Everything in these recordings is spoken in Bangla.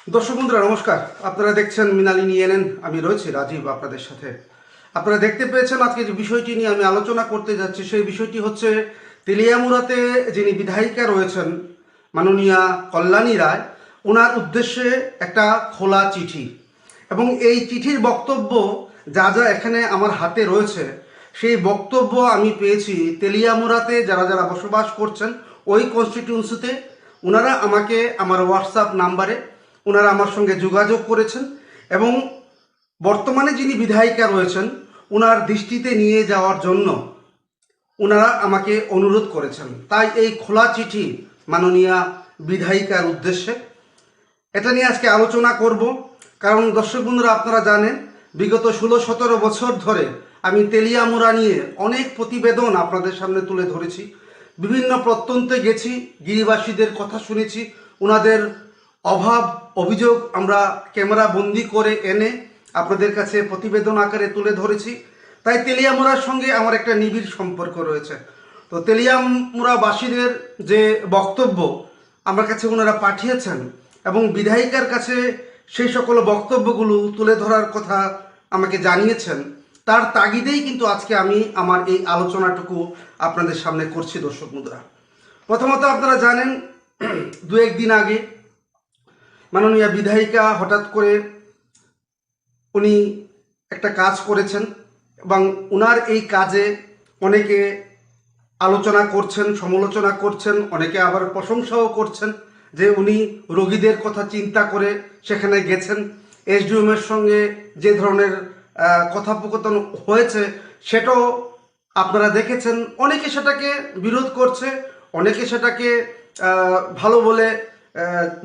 দর্শক বন্ধুরা নমস্কার। আপনারা দেখছেন মৃণালিনী এনএন। আমি রয়েছি রাজীব আপনাদের সাথে। আপনারা দেখতে পেয়েছেন আজকে যে বিষয়টি নিয়ে আমি আলোচনা করতে যাচ্ছি সেই বিষয়টি হচ্ছে তেলিয়ামুড়াতে যিনি বিধায়িকা রয়েছেন মাননীয়া কল্যাণী রায়, ওনার উদ্দেশ্যে একটা খোলা চিঠি এবং এই চিঠির বক্তব্য যা যা এখানে আমার হাতে রয়েছে সেই বক্তব্য আমি পেয়েছি তেলিয়ামুড়াতে যারা যারা বসবাস করছেন ওই কনস্টিটিউন্সিতে। ওনারা আমাকে আমার হোয়াটসঅ্যাপ নাম্বারে ওনারা আমার সঙ্গে যোগাযোগ করেছেন এবং বর্তমানে যিনি বিধায়িকা রয়েছেন ওনার দৃষ্টিতে নিয়ে যাওয়ার জন্য ওনারা আমাকে অনুরোধ করেছেন। তাই এই খোলা চিঠি মাননীয়া বিধায়িকার উদ্দেশ্যে এটা নিয়ে আজকে আলোচনা করব। কারণ দর্শক বন্ধুরা আপনারা জানেন বিগত 16-17 বছর ধরে আমি তেলিয়ামুড়া নিয়ে অনেক প্রতিবেদন আপনাদের সামনে তুলে ধরেছি। বিভিন্ন প্রত্যন্তে গেছি, গিরিবাসীদের কথা শুনেছি, ওনাদের অভাব অভিযোগ আমরা ক্যামেরা বন্দি করে এনে আপনাদের কাছে প্রতিবেদন আকারে তুলে ধরেছি। তাই তেলিয়ামুড়ার সঙ্গে আমার একটা নিবিড় সম্পর্ক রয়েছে। তো তেলিয়ামুড়াবাসীদের যে বক্তব্য আমার কাছে ওনারা পাঠিয়েছেন এবং বিধায়িকার কাছে সেই সকল বক্তব্যগুলো তুলে ধরার কথা আমাকে জানিয়েছেন, তার তাগিদেই কিন্তু আজকে আমি আমার এই আলোচনাটুকু আপনাদের সামনে করছি। দর্শক বন্ধুরা, প্রথমত আপনারা জানেন দু একদিন আগে মাননীয় বিধায়িকা হঠাৎ করে উনি একটা কাজ করেছেন এবং ওনার এই কাজে অনেকে আলোচনা করছেন, সমালোচনা করছেন, অনেকে আবার প্রশংসাও করছেন যে উনি রোগীদের কথা চিন্তা করে সেখানে গেছেন। এসডিএমের সঙ্গে যে ধরনের কথোপকথন হয়েছে সেটাও আপনারা দেখেছেন। অনেকে সেটাকে বিরোধ করছে, অনেকে সেটাকে ভালো বলে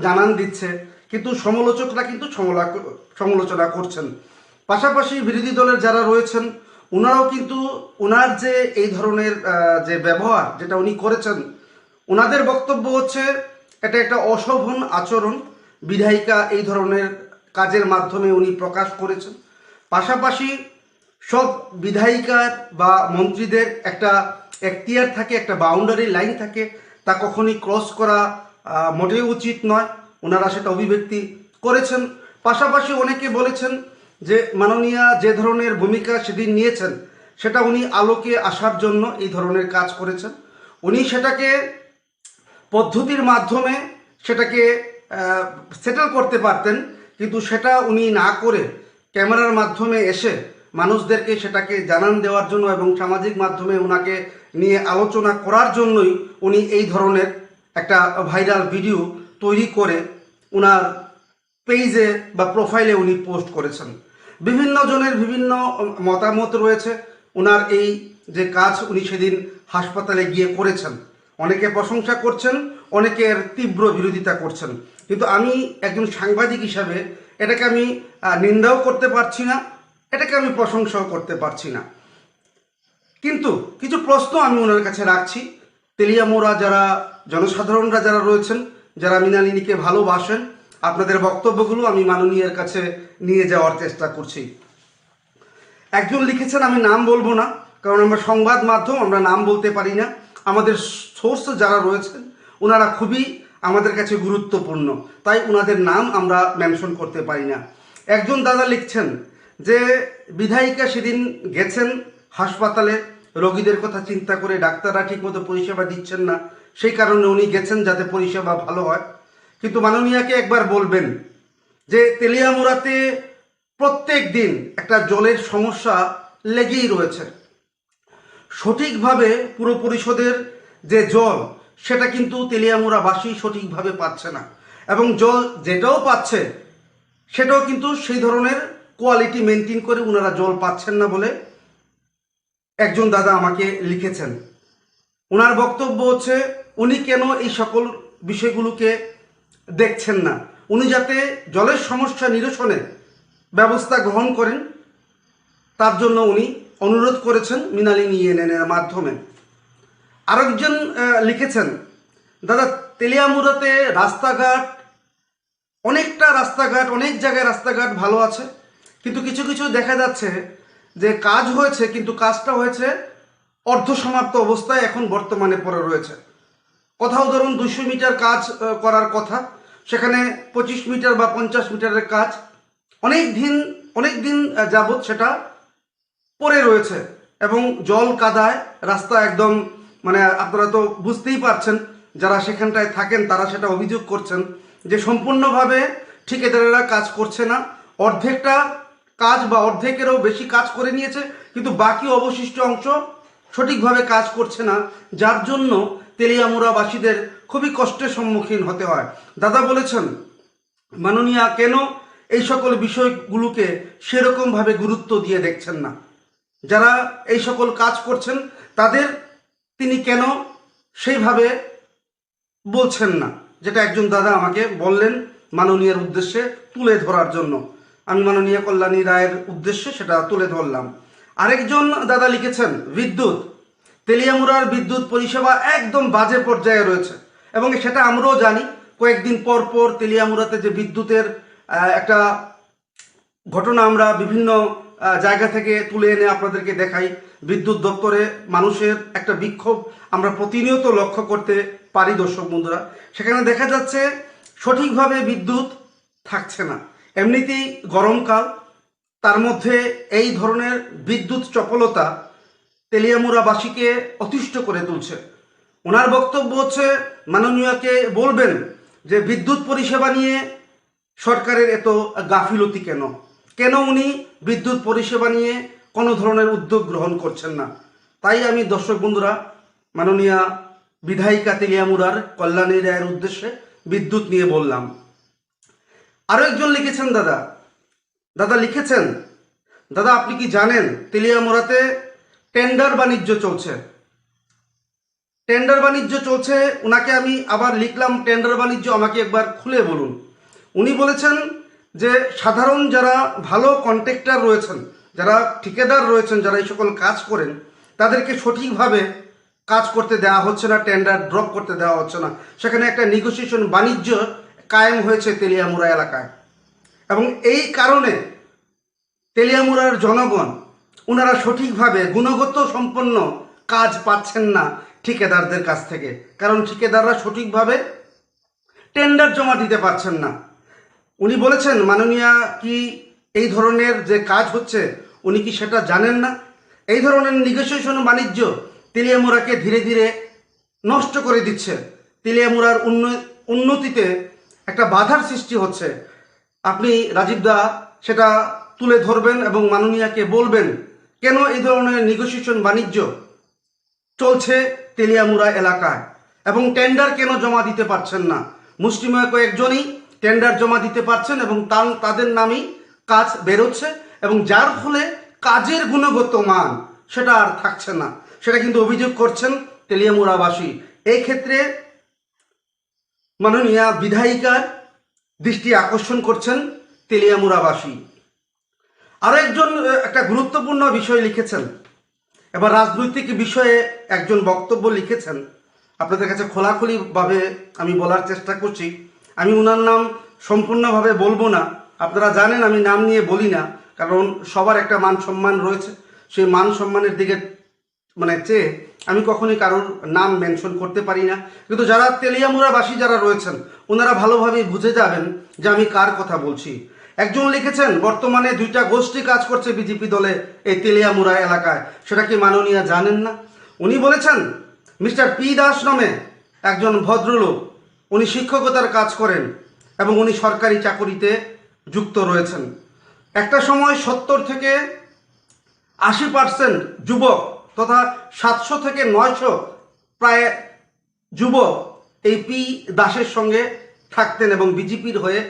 জানান দিচ্ছে, কিন্তু সমালোচকরা কিন্তু সমালোচনা করছেন। পাশাপাশি বিরোধী দলের যারা রয়েছেন ওনারাও কিন্তু ওনার যে এই ধরনের যে ব্যবহার যেটা উনি করেছেন, ওনাদের বক্তব্য হচ্ছে এটা একটা অশোভন আচরণ বিধায়িকা এই ধরনের কাজের মাধ্যমে উনি প্রকাশ করেছেন। পাশাপাশি সব বিধায়িকার বা মন্ত্রীদের একটা এখতিয়ার থাকে, একটা বাউন্ডারি লাইন থাকে, তা কখনই ক্রস করা মোটেই উচিত নয়। ওনারা সেটা অভিব্যক্তি করেছেন। পাশাপাশি অনেকে বলেছেন যে মাননীয়া যে ধরনের ভূমিকা সেদিন নিয়েছেন সেটা উনি আলোকে আসার জন্য এই ধরনের কাজ করেছেন। উনি সেটাকে পদ্ধতির মাধ্যমে সেটাকে সেটেল করতে পারতেন, কিন্তু সেটা উনি না করে ক্যামেরার মাধ্যমে এসে মানুষদেরকে সেটাকে জানান দেওয়ার জন্য এবং সামাজিক মাধ্যমে ওনাকে নিয়ে আলোচনা করার জন্যই উনি এই ধরনের একটা ভাইরাল ভিডিও তৈরি করে ওনার পেজে বা প্রোফাইলে উনি পোস্ট করেছেন। বিভিন্ন জনের বিভিন্ন মতামত রয়েছে ওনার এই যে কাজ উনি সেদিন হাসপাতালে গিয়ে করেছেন। অনেকে প্রশংসা করছেন, অনেকের তীব্র বিরোধিতা করছেন, কিন্তু আমি একজন সাংবাদিক হিসাবে এটাকে আমি নিন্দাও করতে পারছি না, এটাকে আমি প্রশংসাও করতে পারছি না। কিন্তু কিছু প্রশ্ন আমি ওনার কাছে রাখছি। তেলিয়ামুড়া যারা জনসাধারণরা যারা রয়েছেন, যারা মৃণালিনীকে ভালোবাসেন, আপনাদের বক্তব্যগুলো আমি মাননীয়ের কাছে নিয়ে যাওয়ার চেষ্টা করছি। একজন লিখেছেন, আমি নাম বলবো না কারণ আমরা সংবাদ মাধ্যম, আমরা নাম বলতে পারি না। আমাদের সোর্স যারা রয়েছেন ওনারা খুবই আমাদের কাছে গুরুত্বপূর্ণ, তাই ওনাদের নাম আমরা মেনশন করতে পারি না। একজন দাদা লিখছেন যে বিধায়িকা সেদিন গেছেন হাসপাতালে রোগীদের কথা চিন্তা করে, ডাক্তাররা ঠিকমতো পরিষেবা দিচ্ছেন না, সেই কারণে উনি গেছেন যাতে পরিষেবা ভালো হয়। কিন্তু মাননীয়াকে একবার বলবেন যে তেলিয়ামুড়াতে প্রত্যেক দিন একটা জলের সমস্যা লেগেই রয়েছে। সঠিকভাবে পুর পরিষদের যে জল সেটা কিন্তু তেলিয়ামুড়াবাসী সঠিকভাবে পাচ্ছে না, এবং জল যেটাও পাচ্ছে সেটাও কিন্তু সেই ধরনের কোয়ালিটি মেনটেন করে ওনারা জল পাচ্ছেন না বলে একজন দাদা আমাকে লিখেছেন। ওনার বক্তব্য হচ্ছে উনি কেন এই সকল বিষয়গুলোকে দেখছেন না, উনি যাতে জলের সমস্যা নিরসনে ব্যবস্থা গ্রহণ করেন তার জন্য উনি অনুরোধ করেছেন মৃণালিনী এনএনের মাধ্যমে। আরেকজন লিখেছেন, দাদা তেলিয়ামুড়াতে রাস্তাঘাট অনেক জায়গায় রাস্তাঘাট ভালো আছে, কিন্তু কিছু কিছু দেখা যাচ্ছে যে কাজ হয়েছে কিন্তু কাজটা হয়েছে অর্ধসমাপ্ত অবস্থায় এখন বর্তমানে পড়ে রয়েছে। কোথাও ধরুন 200 মিটার কাজ করার কথা, সেখানে 25 মিটার বা 50 মিটারের কাজ অনেক দিন যাবৎ সেটা পড়ে রয়েছে এবং জল কাদায় রাস্তা একদম, মানে আপনারা তো বুঝতেই পারছেন, যারা সেখানটায় থাকেন তারা সেটা অভিযোগ করছেন যে সম্পূর্ণভাবে ঠিকাদারেরা কাজ করছে না। অর্ধেকটা কাজ বা অর্ধেকেরও বেশি কাজ করে নিয়েছে, কিন্তু বাকি অবশিষ্ট অংশ সঠিকভাবে কাজ করছে না, যার জন্য তেলিয়ামুড়াবাসীদের খুবই কষ্টের সম্মুখীন হতে হয়। দাদা বলেছেন মাননীয়া কেন এই সকল বিষয়গুলোকে সেরকমভাবে গুরুত্ব দিয়ে দেখছেন না, যারা এই সকল কাজ করছেন তাদের তিনি কেন সেইভাবে বলছেন না, যেটা একজন দাদা আমাকে বললেন মাননীয়ার উদ্দেশ্যে তুলে ধরার জন্য। আমি মাননীয়া কল্যাণী রায়ের উদ্দেশ্যে সেটা তুলে ধরলাম। আরেকজন দাদা লিখেছেন বিদ্যুৎ, তেলিয়ামুড়ার বিদ্যুৎ পরিষেবা একদম বাজে পর্যায়ে রয়েছে এবং সেটা আমরাও জানি। কয়েকদিন পর পর তেলিয়ামুড়াতে যে বিদ্যুতের একটা ঘটনা আমরা বিভিন্ন জায়গা থেকে তুলে এনে আপনাদেরকে দেখাই, বিদ্যুৎ দপ্তরে মানুষের একটা বিক্ষোভ আমরা প্রতিনিয়ত লক্ষ্য করতে পারি দর্শক বন্ধুরা। সেখানে দেখা যাচ্ছে সঠিকভাবে বিদ্যুৎ থাকছে না। এমনিতেই গরমকাল, তার মধ্যে এই ধরনের বিদ্যুৎ চপলতা তেলিয়ামুড়াবাসীকে অতিষ্ঠ করে তুলছে। ওনার বক্তব্য হচ্ছে মাননীয়কে বলবেন যে বিদ্যুৎ পরিষেবা নিয়ে সরকারের এত গাফিলতি কেন, কেন উনি বিদ্যুৎ পরিষেবা নিয়ে কোনো ধরনের উদ্যোগ গ্রহণ করছেন না। তাই আমি দর্শক বন্ধুরা মাননীয়া বিধায়িকা তেলিয়ামুড়ার কল্যাণী রায়ের উদ্দেশ্যে বিদ্যুৎ নিয়ে বললাম। আরও একজন লিখেছেন দাদা লিখেছেন, দাদা আপনি কি জানেন তেলিয়ামুড়াতে টেন্ডার বাণিজ্য চলছে? টেন্ডার বাণিজ্য চলছে। ওনাকে আমি আবার লিখলাম টেন্ডার বাণিজ্য আমাকে একবার খুলে বলুন। উনি বলেছেন যে সাধারণ যারা ভালো কন্ট্রাক্টর রয়েছেন, যারা ঠিকাদার রয়েছেন, যারা এই সকল কাজ করেন, তাদেরকে সঠিকভাবে কাজ করতে দেওয়া হচ্ছে না, টেন্ডার ড্রপ করতে দেওয়া হচ্ছে না। সেখানে একটা নেগোসিয়েশন বাণিজ্য কায়েম হয়েছে তেলিয়ামুড়া এলাকায় এবং এই কারণে তেলিয়ামুড়ার জনগণ ওনারা সঠিকভাবে গুণগত সম্পন্ন কাজ পাচ্ছেন না ঠিকাদারদের কাছ থেকে, কারণ ঠিকাদাররা সঠিকভাবে টেন্ডার জমা দিতে পারছেন না। উনি বলেছেন মাননীয়া কি এই ধরনের যে কাজ হচ্ছে উনি কি সেটা জানেন না? এই ধরনের নেগোসিয়েশন বাণিজ্য তেলিয়ামুড়াকে ধীরে ধীরে নষ্ট করে দিচ্ছে, তেলিয়ামুড়ার উন্নতিতে একটা বাধার সৃষ্টি হচ্ছে। আপনি রাজীব দা সেটা তুলে ধরবেন এবং মাননীয়াকে বলবেন কেন এই ধরনের নেগোসিয়েশন বাণিজ্য চলছে তেলিয়ামুড়া এলাকায় এবং টেন্ডার কেন জমা দিতে পারছেন না। মুষ্টিমেয় কয়েকজনই টেন্ডার জমা দিতে পারছেন এবং তাদের নামেই কাজ বেরোচ্ছে এবং যার ফলে কাজের গুণগত মান সেটা আর থাকছে না, সেটা কিন্তু অভিযোগ করছেন তেলিয়ামুড়াবাসী। এই ক্ষেত্রে মাননীয়া বিধায়িকার দৃষ্টি আকর্ষণ করছেন তেলিয়ামুড়াবাসী। আরও একজন একটা গুরুত্বপূর্ণ বিষয় লিখেছেন, এবার রাজনৈতিক বিষয়ে একজন বক্তব্য লিখেছেন। আপনাদের কাছে খোলাখুলিভাবে আমি বলার চেষ্টা করছি। আমি ওনার নাম সম্পূর্ণভাবে বলবো না, আপনারা জানেন আমি নাম নিয়ে বলি না, কারণ সবার একটা মান সম্মান রয়েছে। সেই মান সম্মানের দিকে চেয়ে আমি কখনোই কারোর নাম মেনশন করতে পারি না, কিন্তু যারা তেলিয়ামুড়াবাসী যারা রয়েছেন ওনারা ভালোভাবেই বুঝে যাবেন যে আমি কার কথা বলছি। একজন লিখেছেন বর্তমানে 2টা গোষ্ঠী কাজ করছে বিজেপি দলে এই তেলিয়ামুড়া এলাকায়, সেটা কি মাননীয়া জানেন না? উনি বলেছেন মিস্টার পি দাস নামে একজন ভদ্রলোক, উনি শিক্ষকতার কাজ করেন এবং উনি সরকারি চাকরিতে যুক্ত রয়েছেন। একটা সময় 70 থেকে 80% যুবক তথা 700 থেকে 900 প্রায় যুবক এই পি দাসের সঙ্গে থাকতেন এবং বিজেপির হয়ে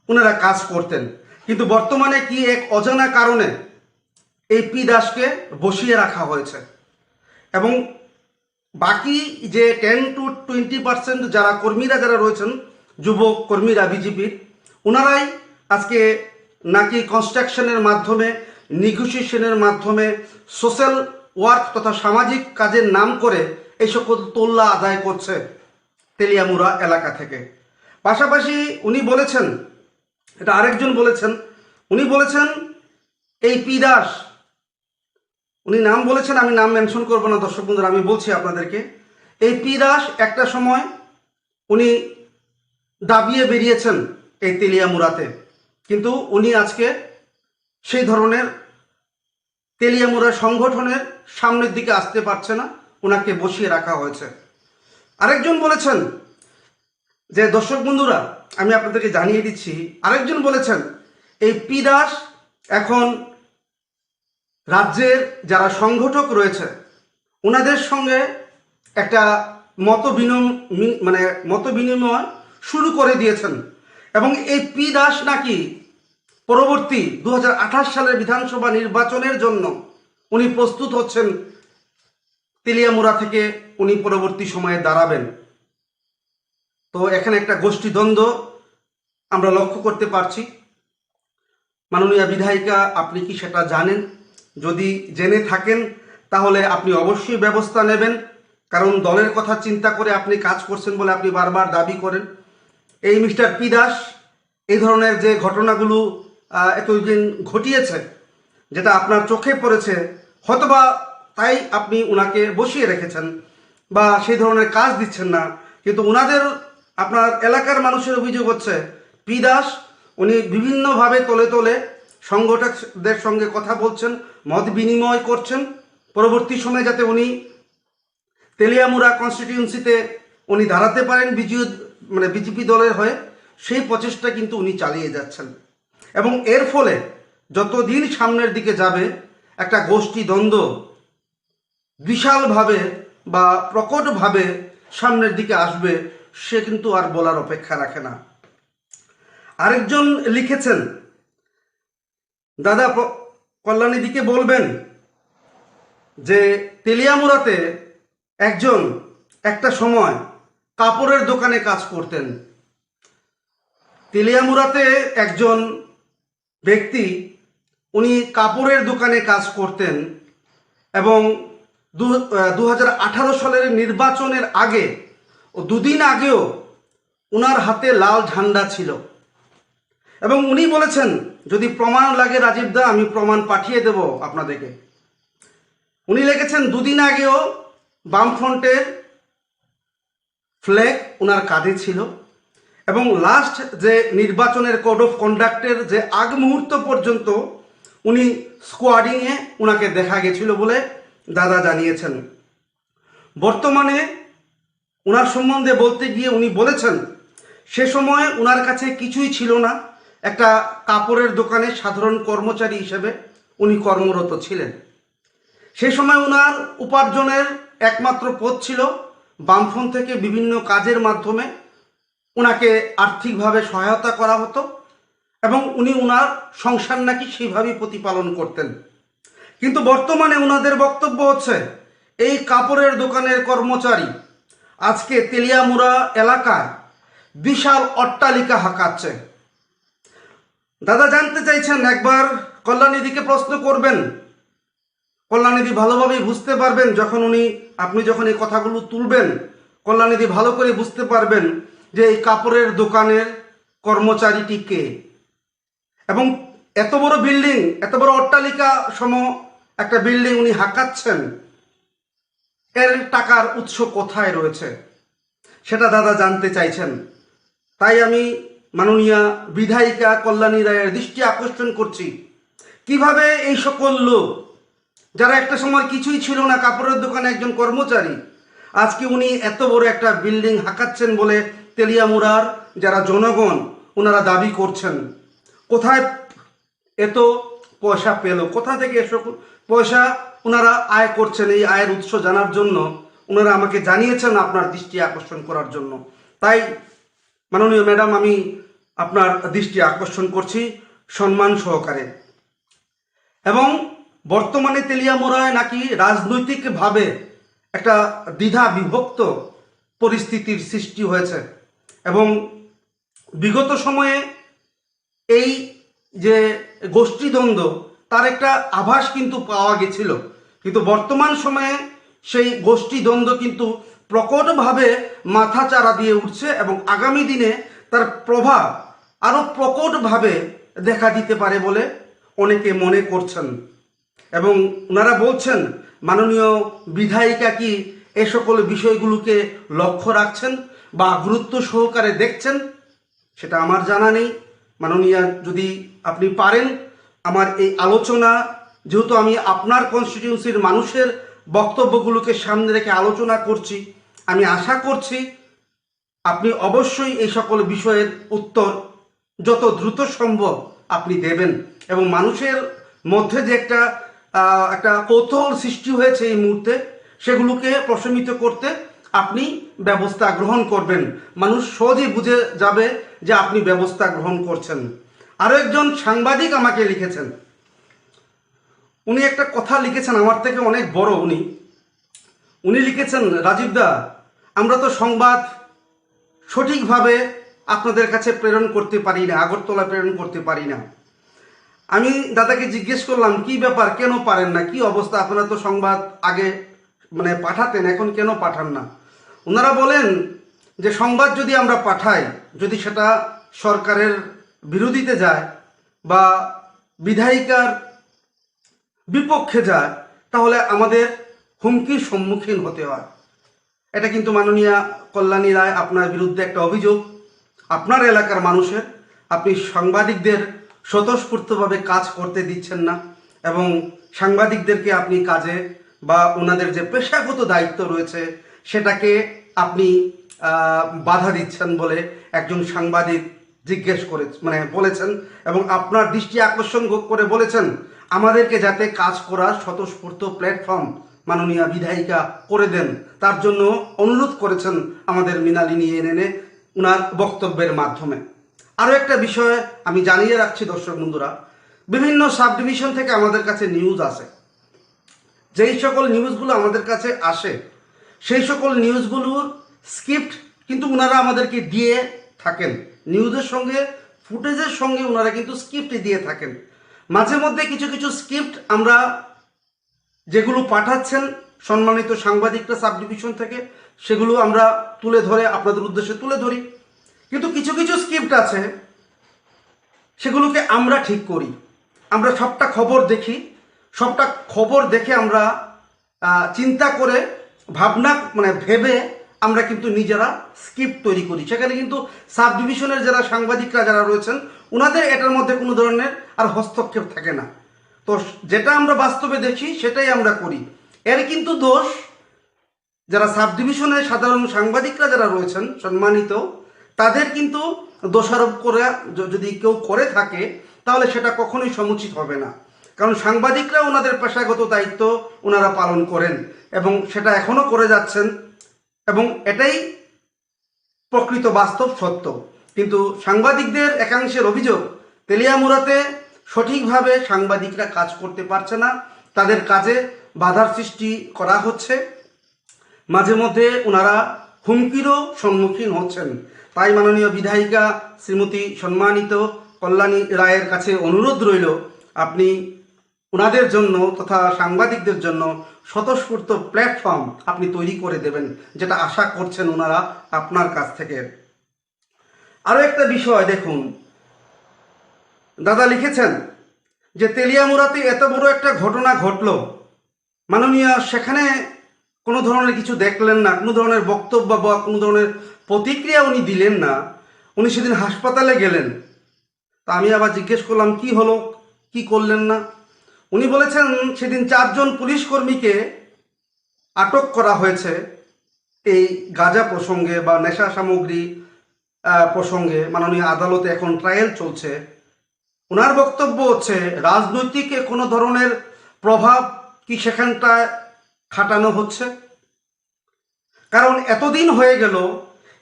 ওনারা কাজ করতেন, কিন্তু বর্তমানে কি এক অজানা কারণে এই পি দাসকে বসিয়ে রাখা হয়েছে এবং বাকি যে 10 to 20% যারা কর্মীরা যারা রয়েছেন, যুবক কর্মীরা বিজেপির, ওনারাই আজকে নাকি কনস্ট্রাকশনের মাধ্যমে, নেগোসিয়েশনের মাধ্যমে, সোশ্যাল ওয়ার্ক তথা সামাজিক কাজের নাম করে এই সকল তোল্লা আদায় করছে তেলিয়ামুড়া এলাকা থেকে। পাশাপাশি উনি বলেছেন, এটা আরেকজন বলেছেন, উনি বলেছেন এই পি দাস, উনি নাম বলেছেন, আমি নাম মেনশন করবো না দর্শক বন্ধুরা, আমি বলছি আপনাদেরকে, এই পি দাস একটা সময় উনি দাবিয়ে বেরিয়েছেন এই তেলিয়ামুড়াতে, কিন্তু উনি আজকে সেই ধরনের তেলিয়ামুড়া সংগঠনের সামনের দিকে আসতে পারছে না, ওনাকে বসিয়ে রাখা হয়েছে। আরেকজন বলেছেন যে, দর্শক বন্ধুরা আমি আপনাদেরকে জানিয়ে দিচ্ছি, আরেকজন বলেছেন এই পি দাস এখন রাজ্যের যারা সংগঠক রয়েছে ওনাদের সঙ্গে একটা মত বিনিময় শুরু করে দিয়েছেন, এবং এই পি দাস নাকি পরবর্তী 2028 সালের বিধানসভা নির্বাচনের জন্য উনি প্রস্তুত হচ্ছেন, তেলিয়ামুড়া থেকে উনি পরবর্তী সময়ে দাঁড়াবেন। তো এখানে একটা গোষ্ঠীদ্বন্দ্ব আমরা লক্ষ্য করতে পারছি। মাননীয় বিধায়িকা, আপনি কি সেটা জানেন? যদি জেনে থাকেন তাহলে আপনি অবশ্যই ব্যবস্থা নেবেন, কারণ দলের কথা চিন্তা করে আপনি কাজ করছেন বলে আপনি বারবার দাবি করেন। এই মিস্টার পি দাস এই ধরনের যে ঘটনাগুলো এতদিন ঘটিয়েছে, যেটা আপনার চোখে পড়েছে, হয়তোবা তাই আপনি ওনাকে বসিয়ে রেখেছেন বা সেই ধরনের কাজ দিচ্ছেন না, কিন্তু ওনাদের আপনার এলাকার মানুষের অভিযোগ হচ্ছে পি দাস উনি বিভিন্নভাবে তলে তলে সংগঠকদের সঙ্গে কথা বলছেন, মত বিনিময় করছেন, পরবর্তী সময়ে যাতে উনি তেলিয়ামুড়া কনস্টিটিউয়েন্সিতে উনি দাঁড়াতে পারেন বিজেপি দলের হয়ে, সেই প্রচেষ্টা কিন্তু উনি চালিয়ে যাচ্ছেন। এবং এর ফলে যতদিন সামনের দিকে যাবে একটা গোষ্ঠী দ্বন্দ্ব বিশালভাবে বা প্রকটভাবে সামনের দিকে আসবে, সে কিন্তু আর বলার অপেক্ষা রাখে না। আরেকজন লিখেছেন, দাদা কল্যাণীদিকে বলবেন যে তেলিয়ামুড়াতে একজন একটা সময় কাপড়ের দোকানে কাজ করতেন। তেলিয়ামুড়াতে একজন ব্যক্তি উনি কাপড়ের দোকানে কাজ করতেন এবং 2018 সালের নির্বাচনের আগে ও দুদিন আগেও ওনার হাতে লাল ঝান্ডা ছিল, এবং উনি বলেছেন যদি প্রমাণ লাগে রাজীব দা আমি প্রমাণ পাঠিয়ে দেব আপনাদেরকে। উনি লিখেছেন দুদিন আগেও বামফ্রন্টের ফ্ল্যাগ ওনার কাঁধে ছিল, এবং লাস্ট যে নির্বাচনের কোড অফ কন্ডাক্টের যে আগ মুহূর্ত পর্যন্ত উনি স্কোয়াডিংয়ে ওনাকে দেখা গেছিল বলে দাদা জানিয়েছেন। বর্তমানে ওনার সম্বন্ধে বলতে গিয়ে উনি বলেছেন সে সময় ওনার কাছে কিছুই ছিল না, একটা কাপড়ের দোকানে সাধারণ কর্মচারী হিসেবে উনি কর্মরত ছিলেন। সে সময় ওনার উপার্জনের একমাত্র পথ ছিল বামফ্রন্ট থেকে বিভিন্ন কাজের মাধ্যমে ওনাকে আর্থিকভাবে সহায়তা করা হতো, এবং উনি ওনার সংসার নাকি সেইভাবেই প্রতিপালন করতেন। কিন্তু বর্তমানে ওনাদের বক্তব্য হচ্ছে এই কাপড়ের দোকানের কর্মচারী আজকে তেলিয়ামুড়া এলাকায় বিশাল অট্টালিকা হাঁকাচ্ছে। দাদা জানতে চাইছেন, একবার কল্যাণীদিকে প্রশ্ন করবেন, কল্যাণীদি ভালোভাবেই বুঝতে পারবেন আপনি যখন এই কথাগুলো তুলবেন, কল্যাণীদি ভালো করে বুঝতে পারবেন যে এই কাপড়ের দোকানের কর্মচারীটি কে, এবং এত বড় বিল্ডিং, এত বড় অট্টালিকা সম একটা বিল্ডিং উনি হাঁকাচ্ছেন, এর টাকার উৎস কোথায় রয়েছে সেটা দাদা জানতে চাইছেন। তাই আমি মাননীয় বিধায়িকা কল্যাণী রায়ের দৃষ্টি আকর্ষণ করছি, কিভাবে এই সকল লোক যারা একটা সময় কিছুই ছিল না, কাপড়ের দোকানে একজন কর্মচারী, আজকে উনি এত বড় একটা বিল্ডিং হাঁকাচ্ছেন বলে তেলিয়ামুড়ার যারা জনগণ ওনারা দাবি করছেন। কোথায় এত পয়সা পেল, কোথা থেকে এসব পয়সা ওনারা আয় করছেন, এই আয়ের উৎস জানার জন্য ওনারা আমাকে জানিয়েছেন আপনার দৃষ্টি আকর্ষণ করার জন্য। তাই মাননীয় ম্যাডাম আমি আপনার দৃষ্টি আকর্ষণ করছি সম্মান সহকারে। এবং বর্তমানে তেলিয়ামুড়ায় নাকি রাজনৈতিকভাবে একটা দ্বিধা বিভক্ত পরিস্থিতির সৃষ্টি হয়েছে, এবং বিগত সময়ে এই যে গোষ্ঠীদ্বন্দ্ব তার একটা আভাস কিন্তু পাওয়া গেছিল, কিন্তু বর্তমান সময়ে সেই গোষ্ঠীদ্বন্দ্ব কিন্তু প্রকটভাবে মাথাচাড়া দিয়ে উঠছে, এবং আগামী দিনে তার প্রভাব আরও প্রকটভাবে দেখা দিতে পারে বলে অনেকে মনে করছেন। এবং ওনারা বলছেন মাননীয় বিধায়িকা কি এ সকল বিষয়গুলোকে লক্ষ্য রাখছেন বা গুরুত্ব সহকারে দেখছেন, সেটা আমার জানা নেই। মাননীয়া, যদি আপনি পারেন আমার এই আলোচনা, যেহেতু আমি আপনার কনস্টিটিউন্সির মানুষের বক্তব্যগুলোকে সামনে রেখে আলোচনা করছি, আমি আশা করছি আপনি অবশ্যই এই সকল বিষয়ের উত্তর যত দ্রুত সম্ভব আপনি দেবেন, এবং মানুষের মধ্যে যে একটা কৌতূহল সৃষ্টি হয়েছে এই মুহূর্তে, সেগুলোকে প্রশমিত করতে আপনি ব্যবস্থা গ্রহণ করবেন। মানুষ সহজেই বুঝে যাবে যে আপনি ব্যবস্থা গ্রহণ করছেন। আরও একজন সাংবাদিক আমাকে লিখেছেন, উনি একটা কথা লিখেছেন, আমার থেকে অনেক বড় উনি লিখেছেন, রাজীব দা, আমরা তো সংবাদ সঠিকভাবে আপনাদের কাছে প্রেরণ করতে পারি না, আগরতলা প্রেরণ করতে পারি না। আমি দাদাকে জিজ্ঞেস করলাম, কি ব্যাপার, কেন পারেন না, কি অবস্থা, আপনারা তো সংবাদ আগে পাঠাতেন, এখন কেন পাঠান না? ওনারা বলেন যে সংবাদ যদি আমরা পাঠাই, যদি সেটা সরকারের বিরোধিতে যায় বা বিধায়িকার বিপক্ষে যায়, তাহলে আমাদের হুমকির সম্মুখীন হতে হয়। এটা কিন্তু মাননীয়া কল্যাণী রায়, আপনার বিরুদ্ধে একটা অভিযোগ আপনার এলাকার মানুষের। আপনি সাংবাদিকদের স্বতঃস্ফূর্তভাবে কাজ করতে দিচ্ছেন না, এবং সাংবাদিকদেরকে আপনি কাজে বা ওনাদের যে পেশাগত দায়িত্ব রয়েছে সেটাকে আপনি বাধা দিচ্ছেন বলে একজন সাংবাদিক জিজ্ঞেস করে বলেছেন, এবং আপনার দৃষ্টি আকর্ষণ করে বলেছেন আমাদেরকে যাতে কাজ করার স্বতঃস্ফূর্ত প্ল্যাটফর্ম মাননীয় বিধায়িকা করে দেন, তার জন্য অনুরোধ করেছেন আমাদের মৃণালিনী এনএনএ ওনার বক্তব্যের মাধ্যমে। আরও একটা বিষয় আমি জানিয়ে রাখছি দর্শক বন্ধুরা, বিভিন্ন সাব ডিভিশন থেকে আমাদের কাছে নিউজ আসে। যেই সকল নিউজগুলো আমাদের কাছে আসে সেই সকল নিউজগুলোর স্ক্রিপ্ট কিন্তু ওনারা আমাদেরকে দিয়ে থাকেন, নিউজের সঙ্গে ফুটেজের সঙ্গে ওনারা কিন্তু স্ক্রিপ্ট দিয়ে থাকেন। মাঝে মধ্যে কিছু কিছু স্ক্রিপ্ট আমরা যেগুলো পাঠাচ্ছেন সম্মানিত সাংবাদিকরা সাব ডিভিশন থেকে, সেগুলো আমরা তুলে ধরে আপনাদের উদ্দেশ্যে তুলে ধরি। কিন্তু কিছু কিছু স্ক্রিপ্ট আছে সেগুলোকে আমরা ঠিক করি, আমরা সবটা খবর দেখি, সবটা খবর দেখে আমরা চিন্তা করে ভাবনা ভেবে আমরা কিন্তু নিজেরা স্ক্রিপ্ট তৈরি করি। সেখানে কিন্তু সাব ডিভিশনের যারা সাংবাদিকরা যারা রয়েছেন ওনাদের এটার মধ্যে কোনো ধরনের আর হস্তক্ষেপ থাকে না। তো যেটা আমরা বাস্তবে দেখি সেটাই আমরা করি। এর কিন্তু দোষ যারা সাব ডিভিশনের সাধারণ সাংবাদিকরা যারা রয়েছেন সম্মানিত, তাদের কিন্তু দোষারোপ করে যদি কেউ করে থাকে তাহলে সেটা কখনোই সমুচিত হবে না। কারণ সাংবাদিকরা ওনাদের পেশাগত দায়িত্ব ওনারা পালন করেন এবং সেটা এখনও করে যাচ্ছেন, এবং এটাই প্রকৃত বাস্তব সত্য। কিন্তু সাংবাদিকদের একাংশের অভিযোগ, তেলিয়ামুড়াতে সঠিকভাবে সাংবাদিকরা কাজ করতে পারছে না, তাদের কাজে বাধার সৃষ্টি করা হচ্ছে, মাঝে মধ্যে ওনারা হুমকিরও সম্মুখীন হচ্ছেন। তাই মাননীয় বিধায়িকা শ্রীমতী সম্মানিত কল্যাণী রায়ের কাছে অনুরোধ রইল, আপনি ওনাদের জন্য তথা সাংবাদিকদের জন্য স্বতঃস্ফূর্ত প্ল্যাটফর্ম আপনি তৈরি করে দেবেন, যেটা আশা করছেন ওনারা আপনার কাছ থেকে। আরও একটা বিষয় দেখুন, দাদা লিখেছেন যে তেলিয়ামুড়াতে এত বড় একটা ঘটনা ঘটল, মাননীয় সেখানে কোনো ধরনের কিছু দেখলেন না, কোনো ধরনের বক্তব্য বা কোনো ধরনের প্রতিক্রিয়া উনি দিলেন না, উনি সেদিন হাসপাতালে গেলেন। তা আমি আবার জিজ্ঞেস করলাম কি হলো, কি করলেন না? উনি বলেছেন সেদিন 4 জন পুলিশ কর্মীকে আটক করা হয়েছে এই গাঁজা প্রসঙ্গে বা নেশা সামগ্রী প্রসঙ্গে। মাননীয় আদালতে এখন ট্রায়াল চলছে। ওনার বক্তব্য হচ্ছে রাজনৈতিক কোনো ধরনের প্রভাব কি সেখানটায় খাটানো হচ্ছে, কারণ এতদিন হয়ে গেল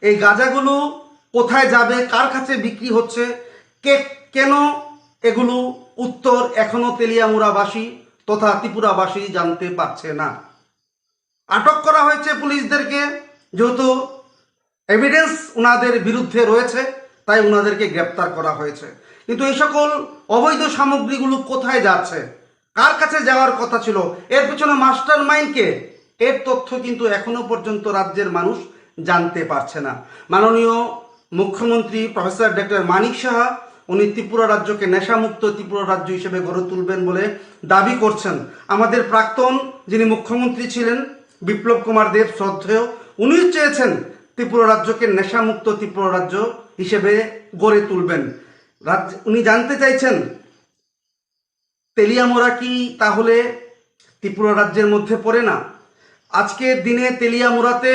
এই গাঁজাগুলো কোথায় যাবে, কার কাছে বিক্রি হচ্ছে, কেন, এগুলো উত্তর এখনো তেলিয়ামুড়াবাসী তথা ত্রিপুরাবাসী জানতে পারছে না। আটক করা হয়েছে পুলিশদেরকে, যেহেতু এভিডেন্স ওনাদের বিরুদ্ধে রয়েছে তাই ওনাদেরকে গ্রেপ্তার করা হয়েছে। কিন্তু এই সকল অবৈধ সামগ্রীগুলো কোথায় যাচ্ছে, কার কাছে যাওয়ার কথা ছিল, এর পেছনে মাস্টার মাইন্ডকে, এর তথ্য কিন্তু এখনো পর্যন্ত রাজ্যের মানুষ জানতে পারছে না। মাননীয় মুখ্যমন্ত্রী প্রফেসর ডক্টর মানিক সাহা উনি ত্রিপুরা রাজ্যকে নেশামুক্ত ত্রিপুরা রাজ্য হিসেবে গড়ে তুলবেন বলে দাবি করছেন। আমাদের প্রাক্তন যিনি মুখ্যমন্ত্রী ছিলেন বিপ্লব কুমার দেব শ্রদ্ধেয়, উনি চেয়েছেন ত্রিপুরা রাজ্যকে নেশামুক্ত ত্রিপুরা রাজ্য হিসেবে গড়ে তুলবেন। উনি জানতে চাইছেন তেলিয়ামুড়া কি তাহলে ত্রিপুরা রাজ্যের মধ্যে পড়ে না? আজকের দিনে তেলিয়ামুড়াতে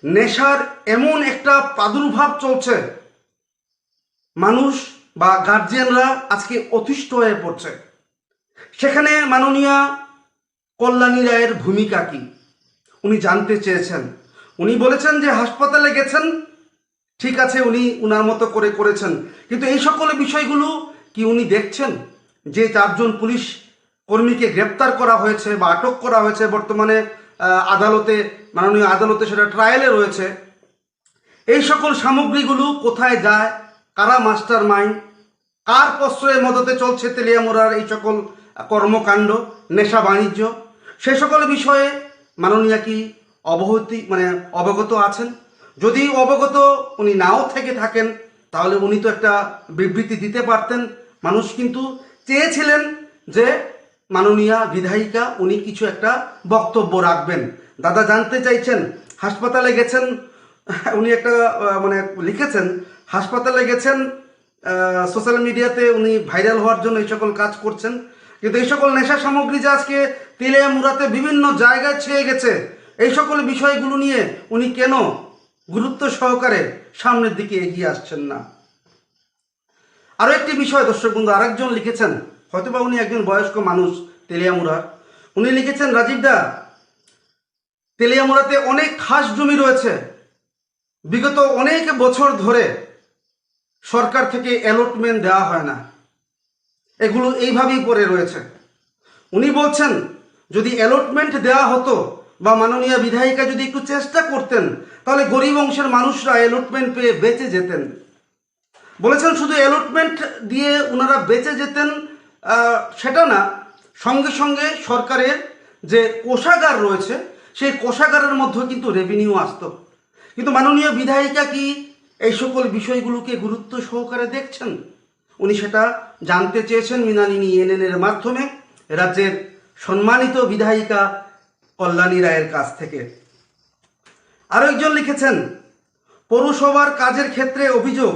নেশার এমন একটা প্রাদুর্ভাব চলছে, মানুষ বা গার্জিয়ানরা আজকে অতিষ্ঠ হয়ে পড়ছে। সেখানে মাননীয়া কল্যাণী রায়ের ভূমিকা কি উনি জানতে চেয়েছেন। উনি বলেছেন যে হাসপাতালে গেছেন, ঠিক আছে, উনি উনার মতো করে করেছেন, কিন্তু এই সকল বিষয়গুলো কি উনি দেখছেন? যে 4 জন পুলিশ কর্মীকে গ্রেপ্তার করা হয়েছে বা আটক করা হয়েছে বর্তমানে আদালতে, মাননীয় আদালতে সেটা ট্রায়ালে রয়েছে, এই সকল সামগ্রীগুলো কোথায় যায়, কারা মাস্টার মাইন্ড, কার প্রশ্রয়ে মদতে চলছে তেলিয়ামুড়ার এই সকল কর্মকাণ্ড, নেশা বাণিজ্য, সে সকল বিষয়ে মাননীয়া কি অবগত আছেন? যদি অবগত উনি নাও থেকে থাকেন তাহলে উনি তো একটা বিবৃতি দিতে পারতেন। মানুষ কিন্তু চেয়েছিলেন যে মাননীয়া বিধায়িকা উনি কিছু একটা বক্তব্য রাখবেন। দাদা জানতে চাইছেন হাসপাতালে গেছেন, উনি একটা লিখেছেন হাসপাতালে গেছেন, সোশ্যাল মিডিয়াতে উনি ভাইরাল হওয়ার জন্য এই সকল কাজ করছেন, কিন্তু এই সকল নেশা সামগ্রী যে আজকে তেলিয়ামুড়াতে বিভিন্ন জায়গায় ছেয়ে গেছে, এই সকল বিষয়গুলো নিয়ে উনি কেন গুরুত্ব সহকারে সামনের দিকে এগিয়ে আসছেন না? আরও একটি বিষয় দর্শক বন্ধু, আরেকজন লিখেছেন, হয়তোবা উনি একজন বয়স্ক মানুষ তেলিয়ামুড়ার, উনি লিখেছেন রাজীব দা, তেলিয়ামুড়াতে অনেক খাস জমি রয়েছে, বিগত অনেক বছর ধরে সরকার থেকে অ্যালটমেন্ট দেওয়া হয় না, এগুলো এইভাবেই পড়ে রয়েছে। উনি বলছেন যদি অ্যালটমেন্ট দেওয়া হতো বা মাননীয় বিধায়িকা যদি একটু চেষ্টা করতেন তাহলে গরিব অংশের মানুষরা অ্যালটমেন্ট পেয়ে বেঁচে যেতেন। বলেছেন শুধু অ্যালটমেন্ট দিয়ে ওনারা বেঁচে যেতেন সেটা না, সঙ্গে সঙ্গে সরকারের যে কোষাগার রয়েছে সেই কোষাগারের মধ্যেও কিন্তু রেভিনিউ আসতো। কিন্তু মাননীয় বিধায়িকা কি এই সকল বিষয়গুলোকে গুরুত্ব সহকারে দেখছেন? উনি সেটা জানতে চেয়েছেন মৃণালিনী এর মাধ্যমে রাজ্যের সম্মানিত বিধায়িকা কল্যাণী রায়ের কাছ থেকে। আরও একজন লিখেছেন পৌরসভার কাজের ক্ষেত্রে অভিযোগ,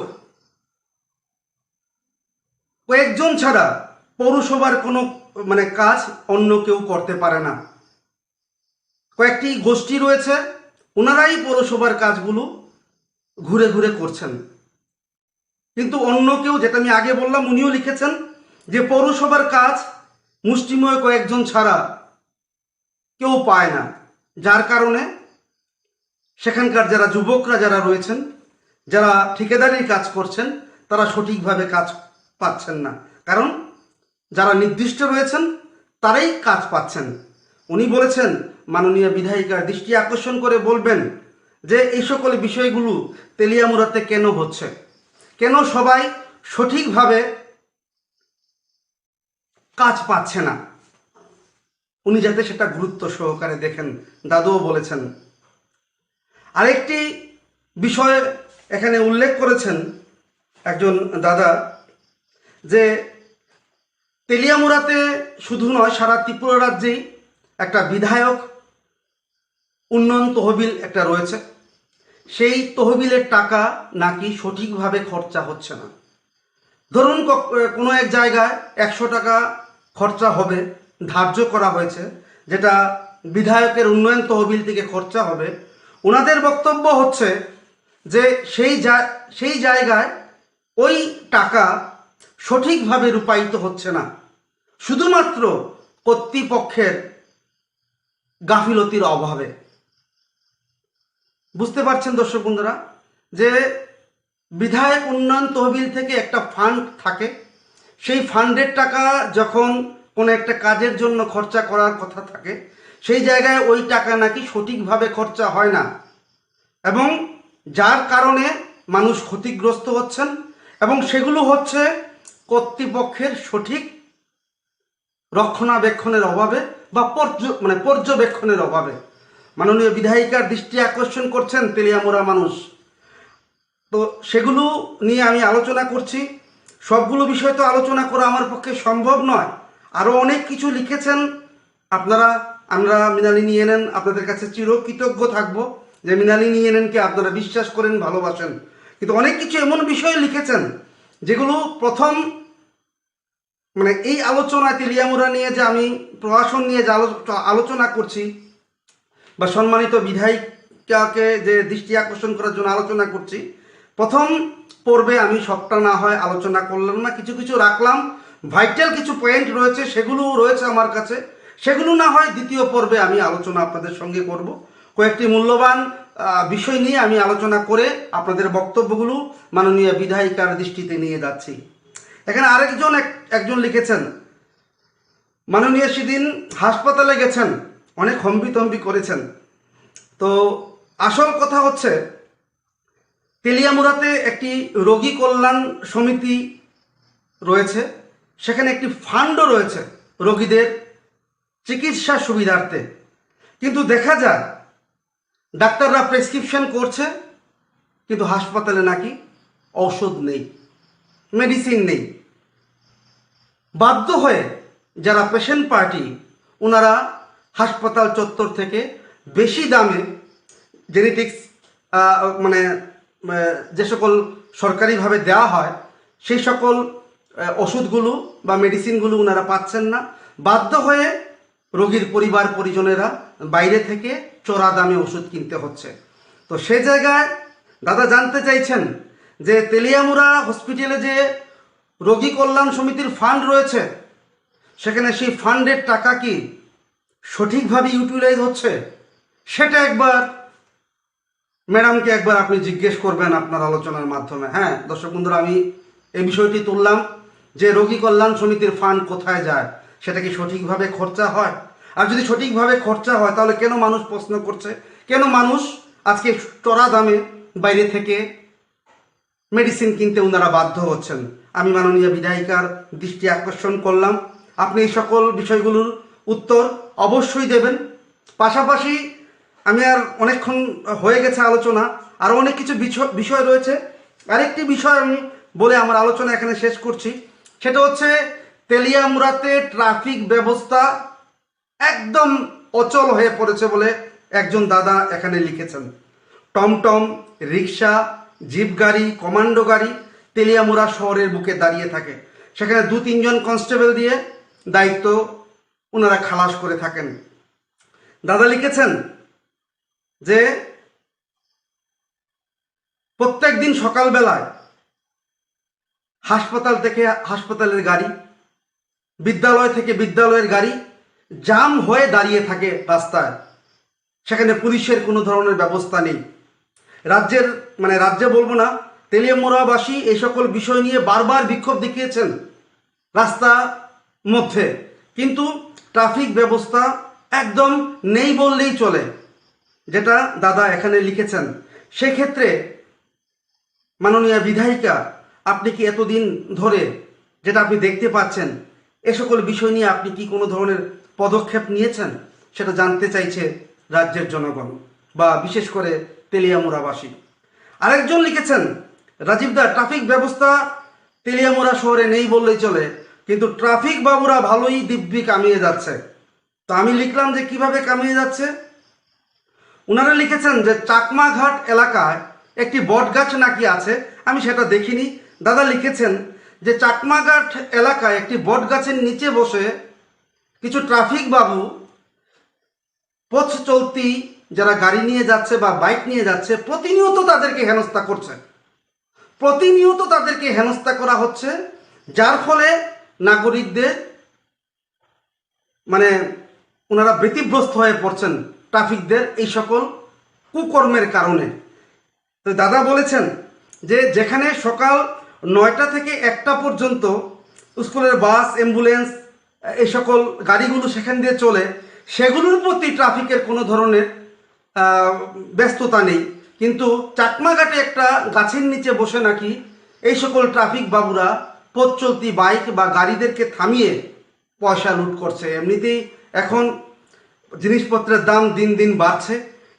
কয়েকজন ছাড়া পৌরসভার কোনো কাজ অন্য কেউ করতে পারে না। কয়েকটি গোষ্ঠী রয়েছে, ওনারাই পৌরসভার কাজগুলো ঘুরে ঘুরে করছেন, কিন্তু অন্য কেউ, যেটা আমি আগে বললাম, উনিও লিখেছেন যে পৌরসভার কাজ মুষ্টিমেয় কয়েকজন ছাড়া কেউ পায় না, যার কারণে সেখানকার যারা যুবকরা যারা রয়েছেন, যারা ঠিকাদারির কাজ করছেন, তারা সঠিকভাবে কাজ পাচ্ছেন না, কারণ যারা নির্দিষ্ট রয়েছেন তারাই কাজ পাচ্ছেন। উনি বলেছেন মাননীয় বিধায়িকার দৃষ্টি আকর্ষণ করে বলবেন যে এই সকল বিষয়গুলো তেলিয়ামুড়াতে কেন হচ্ছে, কেন সবাই সঠিকভাবে কাজ পাচ্ছে না, উনি যাতে সেটা গুরুত্ব সহকারে দেখেন, দাদুও বলেছেন। আরেকটি বিষয় এখানে উল্লেখ করেছেন একজন দাদা, যে তেলিয়ামুড়াতে শুধু নয় সারা ত্রিপুরা রাজ্যেই একটা বিধায়ক উন্নয়ন তহবিল একটা রয়েছে, সেই তহবিলের টাকা নাকি সঠিকভাবে খরচা হচ্ছে না। ধরুন কোনো এক জায়গায় 100 টাকা খরচা হবে, ধার্য করা হয়েছে, যেটা বিধায়কের উন্নয়ন তহবিল থেকে খরচা হবে। ওনাদের বক্তব্য হচ্ছে যে সেই জায়গায় ওই টাকা সঠিকভাবে রূপায়িত হচ্ছে না, শুধুমাত্র কর্তৃপক্ষের গাফিলতির অভাবে। বুঝতে পারছেন দর্শক বন্ধুরা, যে বিধায়ক উন্নয়ন তহবিল থেকে একটা ফান্ড থাকে, সেই ফান্ডের টাকা যখন কোনো একটা কাজের জন্য খরচা করার কথা থাকে, সেই জায়গায় ওই টাকা নাকি সঠিকভাবে খরচা হয় না, এবং যার কারণে মানুষ ক্ষতিগ্রস্ত হচ্ছেন, এবং সেগুলো হচ্ছে কর্তৃপক্ষের সঠিক রক্ষণাবেক্ষণের অভাবে বা পর্যবেক্ষণের অভাবে। মাননীয় বিধায়িকার দৃষ্টি আকর্ষণ করছেন তেলিয়ামুড়া মানুষ, তো সেগুলো নিয়ে আমি আলোচনা করছি। সবগুলো বিষয় তো আলোচনা করা আমার পক্ষে সম্ভব নয়, আরও অনেক কিছু লিখেছেন আমরা মৃণালিনী আপনাদের কাছে চিরকৃতজ্ঞ থাকবো যে মৃণালিনী আপনারা বিশ্বাস করেন, ভালোবাসেন, কিন্তু অনেক কিছু এমন বিষয় লিখেছেন যেগুলো প্রথম মানে এই আলোচনায় তেলিয়ামুড়া নিয়ে যে আমি প্রশাসন নিয়ে যে আলোচনা করছি বা সম্মানিত বিধায়িকাকে যে দৃষ্টি আকর্ষণ করার জন্য আলোচনা করছি, প্রথম পর্বে আমি সবটা না হয় আলোচনা করলাম না, কিছু কিছু রাখলাম, ভাইটাল কিছু পয়েন্ট রয়েছে সেগুলো রয়েছে আমার কাছে, সেগুলো না হয় দ্বিতীয় পর্বে আমি আলোচনা আপনাদের সঙ্গে করব। কয়েকটি মূল্যবান বিষয় নিয়ে আমি আলোচনা করে আপনাদের বক্তব্যগুলো মাননীয় বিধায়িকার দৃষ্টিতে নিয়ে যাচ্ছি। এখানে একজন লিখেছেন, মাননীয় সেদিন হাসপাতালে গেছেন, অনেক হম্বিতম্বি করেছেন। তো আসল কথা হচ্ছে তেলিয়ামুড়াতে একটি রোগী কল্যাণ সমিতি রয়েছে, সেখানে একটি ফান্ডও রয়েছে রোগীদের চিকিৎসা সুবিধার্থে। কিন্তু দেখা যায় ডাক্তাররা প্রেসক্রিপশন করছে, কিন্তু হাসপাতালে নাকি ঔষধ নেই, মেডিসিন নেই। বাধ্য হয়ে যারা পেশেন্ট পার্টি ওনারা হাসপাতাল চত্বর থেকে বেশি দামে জেনেটিক্স মানে যে সকল সরকারিভাবে দেওয়া হয় সেই সকল ওষুধগুলো বা মেডিসিনগুলো ওনারা পাচ্ছেন না। বাধ্য হয়ে রোগীর পরিবার পরিজনেরা বাইরে থেকে চড়া দামে ওষুধ কিনতে হচ্ছে। তো সে জায়গায় দাদা জানতে চাইছেন যে তেলিয়ামুড়া হসপিটালে যে রোগী কল্যাণ সমিতির ফান্ড রয়েছে, সেখানে সেই ফান্ডের টাকা কি সঠিকভাবে ইউটিলাইজ হচ্ছে, সেটা একবার ম্যাডামকে একবার আপনি জিজ্ঞেস করবেন আপনার আলোচনার মাধ্যমে। হ্যাঁ দর্শক বন্ধুরা, আমি এই বিষয়টি তুললাম যে রোগী কল্যাণ সমিতির ফান্ড কোথায় যায়, সেটা কি সঠিকভাবে খরচা হয়? আর যদি সঠিকভাবে খরচা হয় তাহলে কেন মানুষ প্রশ্ন করছে, কেন মানুষ আজকে চড়া দামে বাইরে থেকে মেডিসিন কিনতে ওনারা বাধ্য হচ্ছেন? আমি মাননীয় বিধায়িকার দৃষ্টি আকর্ষণ করলাম, আপনি এই সকল বিষয়গুলোর উত্তর অবশ্যই দেবেন। পাশাপাশি আমি আর অনেকক্ষণ হয়ে গেছে আলোচনা, আরও অনেক কিছু বিষয় রয়েছে। আরেকটি বিষয় আমি বলে আমার আলোচনা এখানে শেষ করছি, সেটা হচ্ছে তেলিয়ামুড়াতে ট্রাফিক ব্যবস্থা একদম অচল হয়ে পড়েছে বলে একজন দাদা এখানে লিখেছেন। টমটম, রিক্সা, জিপ গাড়ি, কমান্ডো গাড়ি তেলিয়ামুড়া শহরের বুকে দাঁড়িয়ে থাকে, সেখানে 2-3 জন কনস্টেবল দিয়ে দায়িত্ব ওনারা খালাস করে থাকেন। দাদা লিখেছেন যে প্রত্যেক দিন সকালবেলায় হাসপাতাল থেকে হাসপাতালের গাড়ি, বিদ্যালয় থেকে বিদ্যালয়ের গাড়ি জাম হয়ে দাঁড়িয়ে থাকে রাস্তায়, সেখানে পুলিশের কোনো ধরনের ব্যবস্থা নেই। রাজ্যে বলবো না, তেলিয়ামুড়াবাসী এই সকল বিষয় নিয়ে বারবার বিক্ষোভ দেখিয়েছেন রাস্তা মধ্যে, কিন্তু ট্রাফিক ব্যবস্থা একদম নেই বললেই চলে, যেটা দাদা এখানে লিখেছেন। সেক্ষেত্রে মাননীয় বিধায়িকা, আপনি কি এতদিন ধরে যেটা আপনি দেখতে পাচ্ছেন এ সকল বিষয় নিয়ে আপনি কি কোনো ধরনের পদক্ষেপ নিয়েছেন, সেটা জানতে চাইছে রাজ্যের জনগণ বা বিশেষ করে তেলিয়ামুড়াবাসী। আরেকজন লিখেছেন, রাজীবদা ট্রাফিক ব্যবস্থা তেলিয়ামুড়া শহরে নেই বললেই চলে, কিন্তু ট্রাফিক বাবুরা ভালোই দিব্যি কামিয়ে যাচ্ছে। তো আমি লিখলাম যে কিভাবে কামিয়ে যাচ্ছে। ওনারা লিখেছেন যে চাকমাঘাট এলাকায় একটি বটগাছ নাকি আছে, আমি সেটা দেখিনি। দাদা লিখেছেন যে চাকমাঘাট এলাকায় একটি বটগাছের নিচে বসে কিছু ট্রাফিক বাবু পথ চলতি যারা গাড়ি নিয়ে যাচ্ছে বা বাইক নিয়ে যাচ্ছে প্রতিনিয়ত তাদেরকে হেনস্থা করছে, প্রতিনিয়ত তাদেরকে হেনস্থা করা হচ্ছে, যার ফলে নাগরিকদের ওনারা ব্যতিব্যস্ত হয়ে পড়ছেন ট্রাফিকদের এই সকল কুকর্মের কারণে। তো দাদা বলেছেন যে যেখানে সকাল 9টা থেকে 1টা পর্যন্ত স্কুলের বাস, অ্যাম্বুলেন্স এই সকল গাড়িগুলো সেখান দিয়ে চলে, সেগুলোর প্রতি ট্রাফিকের কোনো ধরনের ব্যস্ততা নেই, কিন্তু চাকমাঘাটে একটা গাছের নিচে বসে নাকি এই সকল ট্রাফিক বাবুরা পথ চলতি বাইক বা গাড়িদেরকে থামিয়ে পয়সা লুট করছে। এমনিতেই এখন জিনিসপত্রের দাম দিন দিন বাড়ছে,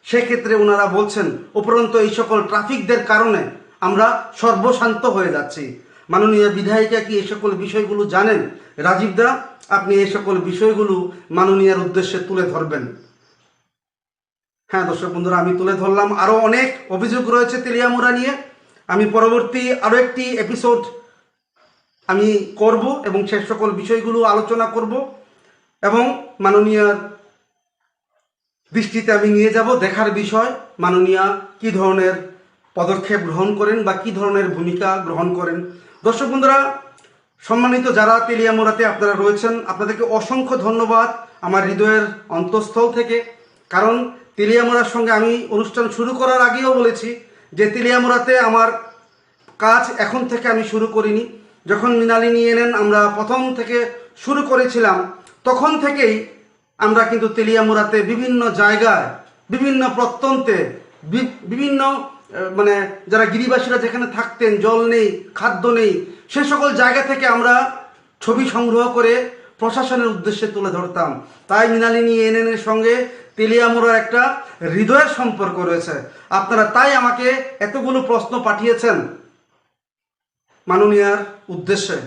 সেক্ষেত্রে ওনারা বলছেন উপরন্ত এই সকল ট্রাফিকদের কারণে আমরা সর্বশান্ত হয়ে যাচ্ছি। মাননীয় বিধায়িকা কি এই সকল বিষয়গুলো জানেন? রাজীবদা, আপনি এই সকল বিষয়গুলো মাননীয়ার উদ্দেশ্যে তুলে ধরবেন। হ্যাঁ দর্শক বন্ধুরা, আমি তুলে ধরলাম, আরও অনেক অভিযোগ রয়েছে তেলিয়ামুড়া নিয়ে, আমি পরবর্তী আরও একটি এপিসোড আমি করব এবং সে সকল বিষয়গুলো আলোচনা করব এবং মাননীয় দৃষ্টিতে আমি নিয়ে যাব। দেখার বিষয় মাননীয়া কী ধরনের পদক্ষেপ গ্রহণ করেন বা কী ধরনের ভূমিকা গ্রহণ করেন। দর্শক বন্ধুরা, সম্মানিত যারা তেলিয়ামুড়াতে আপনারা রয়েছেন, আপনাদেরকে অসংখ্য ধন্যবাদ আমার হৃদয়ের অন্তঃস্থল থেকে। কারণ তেলিয়ামুড়ার সঙ্গে আমি অনুষ্ঠান শুরু করার আগেও বলেছি যে তেলিয়ামুড়াতে আমার কাজ এখন থেকে আমি শুরু করিনি। যখন মৃণালিনী এনএন আমরা প্রথম থেকে শুরু করেছিলাম, তখন থেকেই আমরা কিন্তু তেলিয়ামুড়াতে বিভিন্ন জায়গায়, বিভিন্ন প্রত্যন্তে, বিভিন্ন মানে যারা গিরিবাসীরা যেখানে থাকতেন, জল নেই, খাদ্য নেই, সে সকল জায়গা থেকে আমরা ছবি সংগ্রহ করে প্রশাসনের উদ্দেশ্যে তুলে ধরতাম। তাই মৃণালিনী এনএনের সঙ্গে তেলিয়ামুড়ার একটা হৃদয়ের সম্পর্ক রয়েছে। আপনারা তাই আমাকে এতগুলো প্রশ্ন পাঠিয়েছেন মাননীয়ার উদ্দেশ্যে।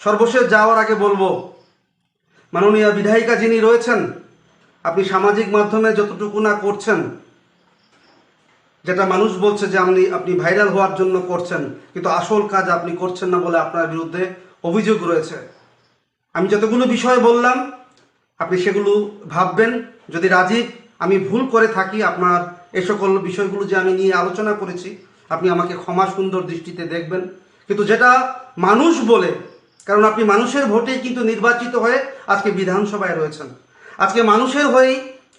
সর্বশেষ যাওয়ার আগে বলবো, মাননীয় বিধায়িকা যিনি রয়েছেন, আপনি সামাজিক মাধ্যমে যতটুকু না করছেন, যেটা মানুষ বলছে যে আপনি ভাইরাল হওয়ার জন্য করছেন, কিন্তু আসল কাজ আপনি করছেন না বলে আপনার বিরুদ্ধে অভিযোগ রয়েছে। আমি যতগুলো বিষয় বললাম আপনি সেগুলো ভাববেন। যদি রাজীব আমি ভুল করে থাকি, আপনার এ সকল বিষয়গুলো যে আমি নিয়ে আলোচনা করেছি, আপনি আমাকে ক্ষমা সুন্দর দৃষ্টিতে দেখবেন। কিন্তু যেটা মানুষ বলে, কারণ আপনি মানুষের ভোটেই কিন্তু নির্বাচিত হয়ে আজকে বিধানসভায় রয়েছেন। আজকে মানুষের হয়েই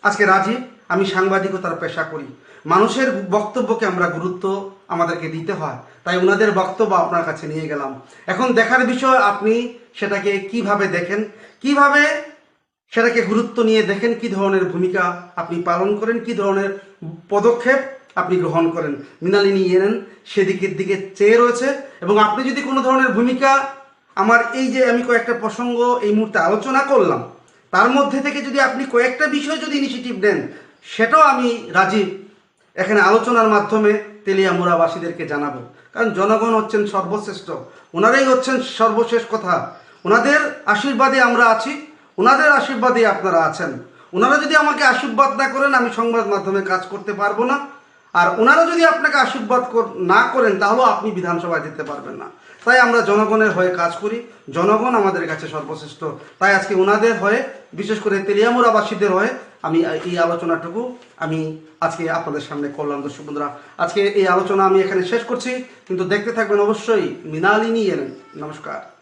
আজকে রাজীব, আমি সাংবাদিকতার পেশা করি। মানুষের বক্তব্যকে আমরা গুরুত্ব আমাদেরকে দিতে হয়, তাই ওনাদের বক্তব্য আপনার কাছে নিয়ে গেলাম। এখন দেখার বিষয় আপনি সেটাকে কিভাবে দেখেন, কিভাবে সেটাকে গুরুত্ব নিয়ে দেখেন, কি ধরনের ভূমিকা আপনি পালন করেন, কি ধরনের পদক্ষেপ আপনি গ্রহণ করেন। মৃণালিনী এনএন সেদিকের দিকে চেয়ে রয়েছে এবং আপনি যদি কোনো ধরনের ভূমিকা, আমার এই যে আমি কয়েকটা প্রসঙ্গ এই মুহূর্তে আলোচনা করলাম, তার মধ্যে থেকে যদি আপনি কয়েকটা বিষয় যদি ইনিশিয়েটিভ নেন, সেটাও আমি রাজীব এখানে আলোচনার মাধ্যমে তেলিয়ামুড়াবাসীদেরকে জানাবো। কারণ জনগণ হচ্ছেন সর্বশ্রেষ্ঠ, ওনারাই হচ্ছেন সর্বশেষ কথা। ওনাদের আশীর্বাদে আমরা আছি, ওনাদের আশীর্বাদে আপনারা আছেন। ওনারা যদি আমাকে আশীর্বাদ না করেন, আমি সংবাদ মাধ্যমে কাজ করতে পারবো না। আর ওনারা যদি আপনাকে আশীর্বাদ না করেন, তাহলেও আপনি বিধানসভায় যেতে পারবেন না। তাই আমরা জনগণের হয়ে কাজ করি, জনগণ আমাদের কাছে সর্বশ্রেষ্ঠ। তাই আজকে ওনাদের হয়ে, বিশেষ করে তেলিয়ামুড়াবাসীদের হয়ে আমি এই আলোচনাটুকু আমি আজকে আপনাদের সামনে করলাম। দর্শক বন্ধুরা, আজকে এই আলোচনা আমি এখানে শেষ করছি, কিন্তু দেখতে থাকবেন অবশ্যই মৃণালিনী এনএন। নমস্কার।